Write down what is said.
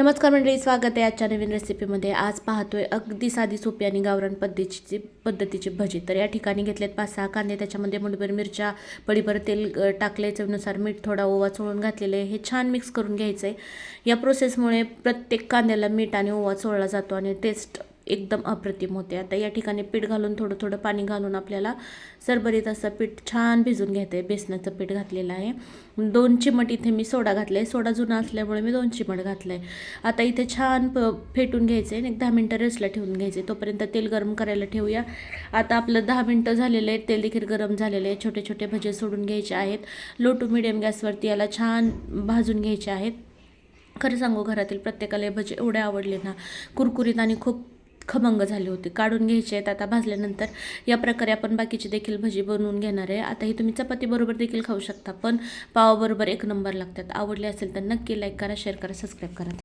नमस्कार मंडळी, स्वागत आहे आजच्या नवीन रेसिपीमध्ये। आज पाहतोय अगदी साधी सोपी आणि गावरान पद्धतीची भजी। तर या ठिकाणी घेतलेत 5-6 कांदे, त्याच्यामध्ये मुठभर मिरच्या, पडीभर तेल टाकले, चवीनुसार मीठ, थोडा ओवा चोळून घातलेले। हे छान मिक्स करून घ्यायचंय। या प्रोसेसमुळे प्रत्येक कांद्याला मीठ आणि ओवा चोळला जातो आणि टेस्ट एकदम अप्रतिम होते। आता या ठिकाणी पीठ घालून थोडं थोडं पाणी घालून आपल्याला सरबरीत असं पीठ छान भिजून घ्यायचं आहे। बेसनाचं पीठ घातलेलं आहे। 2 चिमट इथे मी सोडा घातलाय। सोडा जुना असल्यामुळे मी 2 चिमट घातलाय। आता इथे छान फेटून घ्यायचं आहे। 10 मिनटं रेस्टला ठेवून घ्यायचे। तोपर्यंत तेल गरम करायला ठेवूया। आता आपलं 10 मिनटं झालेले आहेत, तेल देखील गरम झालेले आहे। छोटे छोटे भजे सोडून घ्यायचे आहेत। लो टू मिडियम गॅसवरती याला छान भाजून घ्यायचे आहेत। खरं सांगू, घरातील प्रत्येकाला हे भजे एवढे आवडले ना, कुरकुरीत आणि खूप खमंग झाले होते। काढून घ्यायचे आहेत आता भाजल्यानंतर। या प्रकारे आपण बाकीची देखील भजी बनवून घेणार आहे। आता ही तुम्ही चपाती बरोबर देखील खाऊ शकता, पण पावाबरोबर एक नंबर लागतात। आवडले असेल तर नक्की लाईक करा, शेअर करा, सबस्क्राईब करा।